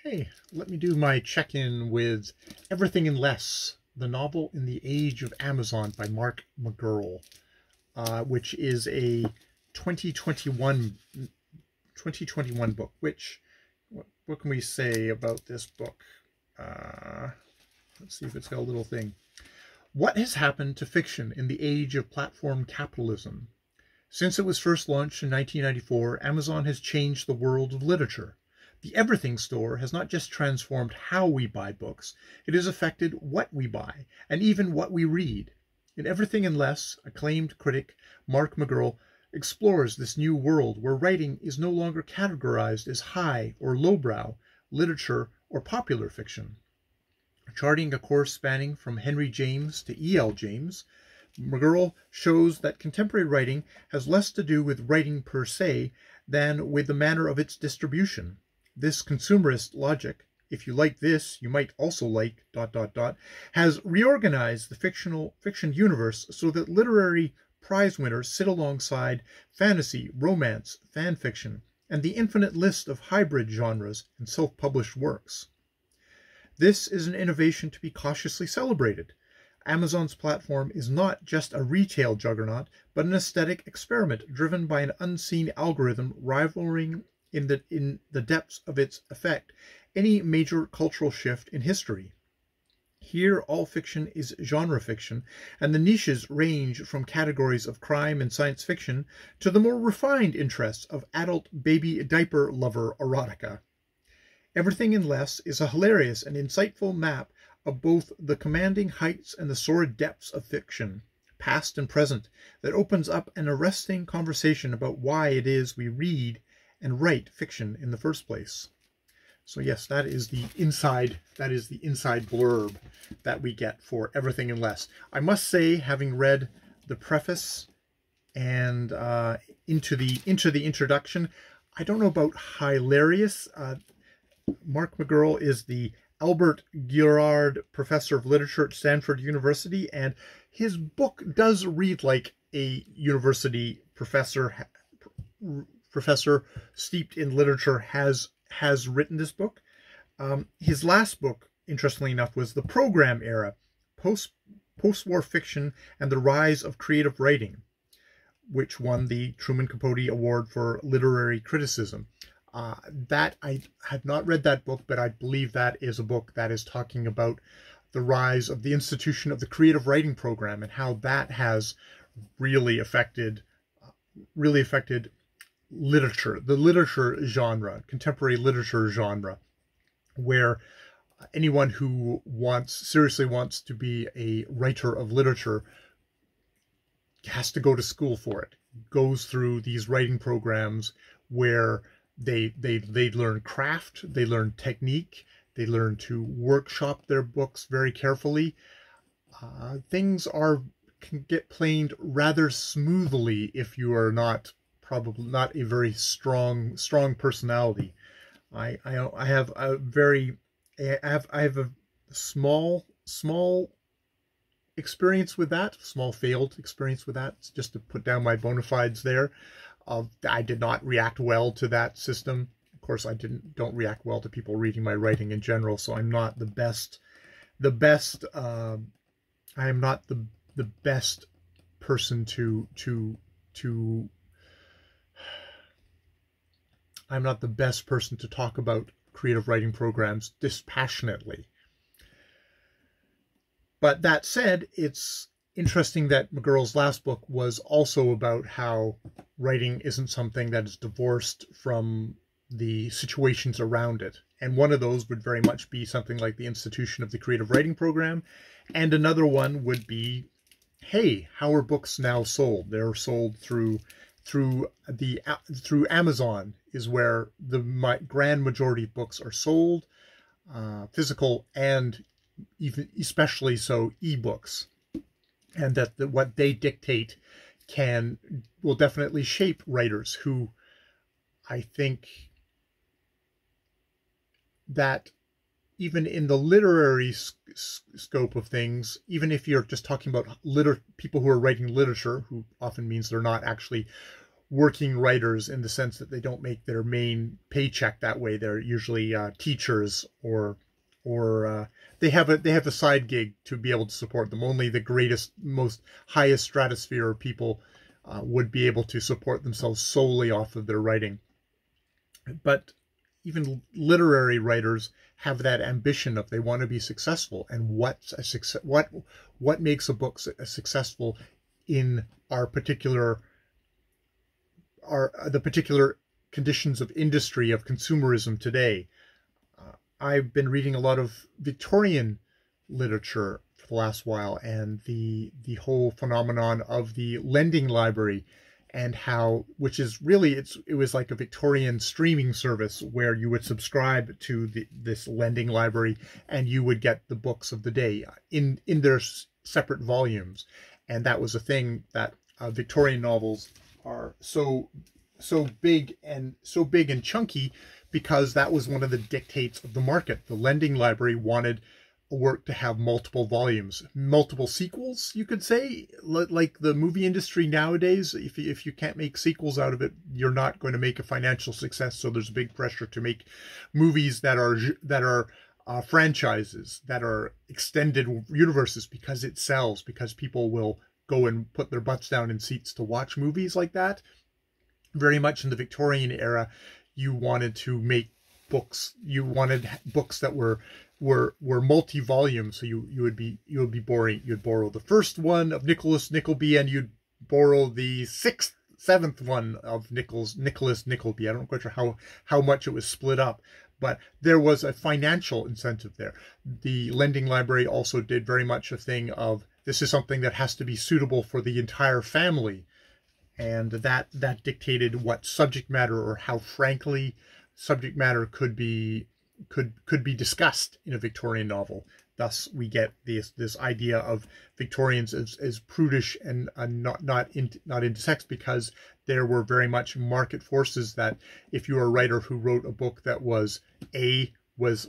Hey, let me do my check-in with Everything and Less, the novel in the Age of Amazon by Mark McGurl, which is a 2021 book. What can we say about this book? Let's see if it's got a little thing. What has happened to fiction in the age of platform capitalism? Since it was first launched in 1994, Amazon has changed the world of literature. The Everything store has not just transformed how we buy books, it has affected what we buy, and even what we read. In Everything and Less, acclaimed critic Mark McGurl explores this new world where writing is no longer categorized as high or lowbrow literature or popular fiction. Charting a course spanning from Henry James to E.L. James, McGurl shows that contemporary writing has less to do with writing per se than with the manner of its distribution. This consumerist logic, if you like this, you might also like ... has reorganized the fiction universe so that literary prize winners sit alongside fantasy, romance, fan fiction, and the infinite list of hybrid genres and self-published works. This is an innovation to be cautiously celebrated. Amazon's platform is not just a retail juggernaut, but an aesthetic experiment driven by an unseen algorithm rivaling in the depths of its effect any major cultural shift in history. Here all fiction is genre fiction, and the niches range from categories of crime and science fiction to the more refined interests of adult baby diaper lover erotica. Everything and Less is a hilarious and insightful map of both the commanding heights and the sordid depths of fiction, past and present, that opens up an arresting conversation about why it is we read and write fiction in the first place. So yes, that is the inside blurb that we get for Everything and Less. I must say, having read the preface and into the introduction, I don't know about hilarious. Mark McGurl is the Albert Girard Professor of Literature at Stanford University, and his book does read like a university professor steeped in literature has written this book. His last book, interestingly enough, was The Program Era, Post-War Fiction and the Rise of Creative Writing, which won the Truman Capote Award for Literary Criticism. That I have not read that book, but I believe that is a book that is talking about the rise of the institution of the creative writing program and how that has really affected literature, the literature genre, contemporary literature genre, where anyone who seriously wants to be a writer of literature has to go to school for it, goes through these writing programs where they learn craft, they learn technique, they learn to workshop their books very carefully. Things can get planed rather smoothly if you are probably not a very strong personality. I have a small experience with that, small failed experience with that, just to put down my bona fides there. I did not react well to that system. Of course, I don't react well to people reading my writing in general, so I'm not the best I am not the best person I'm not the best person to talk about creative writing programs dispassionately. But that said, it's interesting that McGurl's last book was also about how writing isn't something that is divorced from the situations around it. And one of those would very much be something like the institution of the creative writing program. And another one would be, hey, how are books now sold? They're sold through Amazon is where the grand majority of books are sold, physical and even especially so ebooks, and that what they dictate will definitely shape writers who, I think that even in the literary scope of things, even if you're just talking about people who are writing literature, who often means they're not actually working writers in the sense that they don't make their main paycheck that way. They're usually teachers, or they have a side gig to be able to support them. Only the greatest, most highest stratosphere of people would be able to support themselves solely off of their writing. But even literary writers have that ambition of, they want to be successful, and what makes a book successful in the particular conditions of industry, of consumerism today. I've been reading a lot of Victorian literature for the last while, and the whole phenomenon of the lending library, and how, which is really, it was like a Victorian streaming service where you would subscribe to this lending library, and you would get the books of the day in their separate volumes. And that was a thing, that Victorian novels are so big and chunky, because that was one of the dictates of the market. The lending library wanted a work to have multiple volumes, multiple sequels, you could say. Like the movie industry nowadays, if you can't make sequels out of it, you're not going to make a financial success. So there's a big pressure to make movies that are franchises, that are extended universes, because it sells, because people will go and put their butts down in seats to watch movies like that. Very much in the Victorian era, you wanted to make books. You wanted books that were multi-volume. So you'd borrow the first one of Nicholas Nickleby, and you'd borrow the seventh one of Nicholas Nickleby. I'm not quite sure how much it was split up, but there was a financial incentive there. The lending library also did very much a thing of, this is something that has to be suitable for the entire family. And that dictated what subject matter, or how frankly subject matter could be discussed in a Victorian novel. Thus, we get this idea of Victorians as prudish and not into sex, because there were very much market forces that if you were a writer who wrote a book that was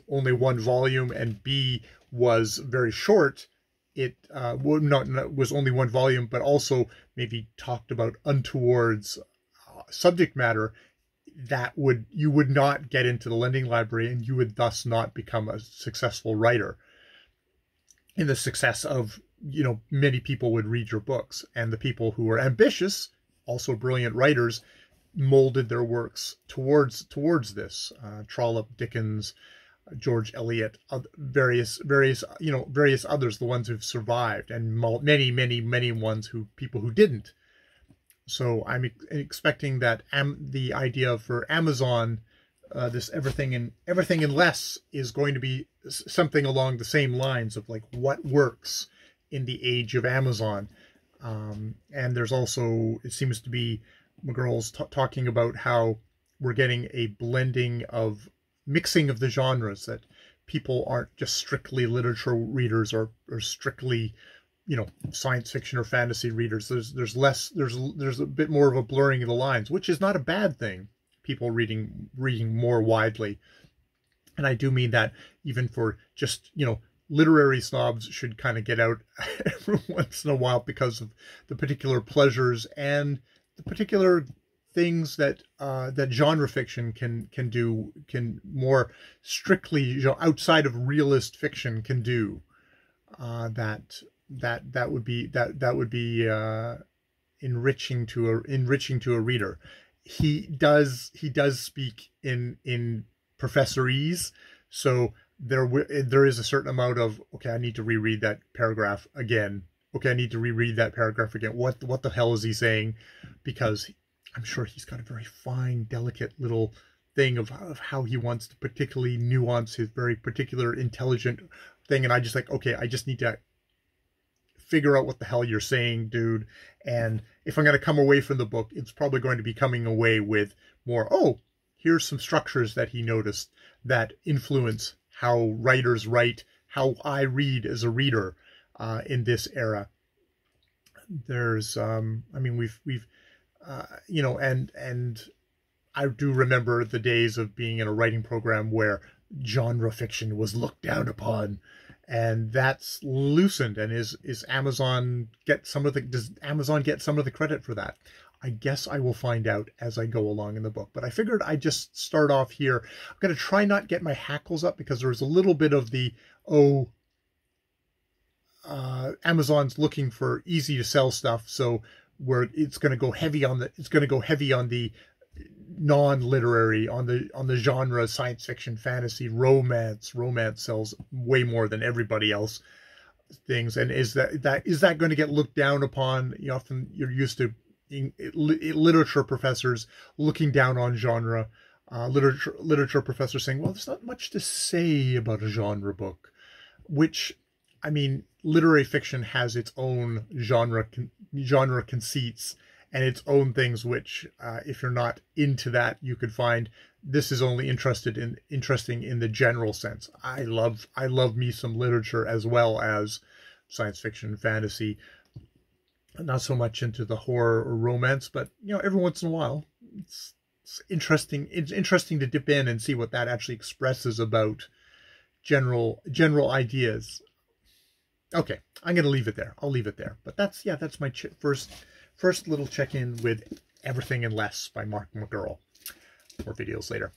only one volume, and B was very short, it was only one volume, but also maybe talked about untowards subject matter, you would not get into the lending library, and you would thus not become a successful writer. In the success of, many people would read your books, and the people who were ambitious, also brilliant writers, molded their works towards this. Trollope, Dickens, George Eliot, various others, the ones who've survived, and many ones people who didn't. So I'm expecting that the idea for Amazon, this everything and less, is going to be something along the same lines of, like, what works in the age of Amazon. And there's also, it seems to be, McGurl's talking about how we're getting a mixing of the genres, that people aren't just strictly literature readers, or strictly, science fiction or fantasy readers. There's a bit more of a blurring of the lines, which is not a bad thing. People reading more widely. And I do mean that even for just, literary snobs should kind of get out every once in a while, because of the particular pleasures and the particular things that genre fiction can more strictly, outside of realist fiction, can do. That would be enriching to a reader. He does speak in professorese, so there is a certain amount of, okay, I need to reread that paragraph again. Okay, I need to reread that paragraph again. What the hell is he saying? Because I'm sure he's got a very fine, delicate little thing of how he wants to particularly nuance his very particular intelligent thing. And I just I just need to figure out what the hell you're saying, dude. And if I'm going to come away from the book, it's probably going to be coming away with more, here's some structures that he noticed that influence how writers write, how I read as a reader in this era. There's, we've and I do remember the days of being in a writing program where genre fiction was looked down upon, and that's loosened. And does Amazon get some of the credit for that? I guess I will find out as I go along in the book. But I figured I'd just start off here. I'm going to try not get my hackles up because there was a little bit of the, Amazon's looking for easy to sell stuff. So where it's going to go heavy on the non-literary, on the genre, science fiction, fantasy, romance. Romance sells way more than everybody else things. And is that going to get looked down upon? Often you're used to literature professors looking down on genre, literature professors saying, well, there's not much to say about a genre book, which, I mean, literary fiction has its own genre conceits and its own things, which, if you're not into that, you could find this is only interesting in the general sense. I love me some literature as well as science fiction, fantasy. Not so much into the horror or romance, but every once in a while, it's interesting. It's interesting to dip in and see what that actually expresses about general ideas. Okay, I'm going to leave it there. I'll leave it there. But that's my first little check-in with Everything and Less by Mark McGurl. More videos later.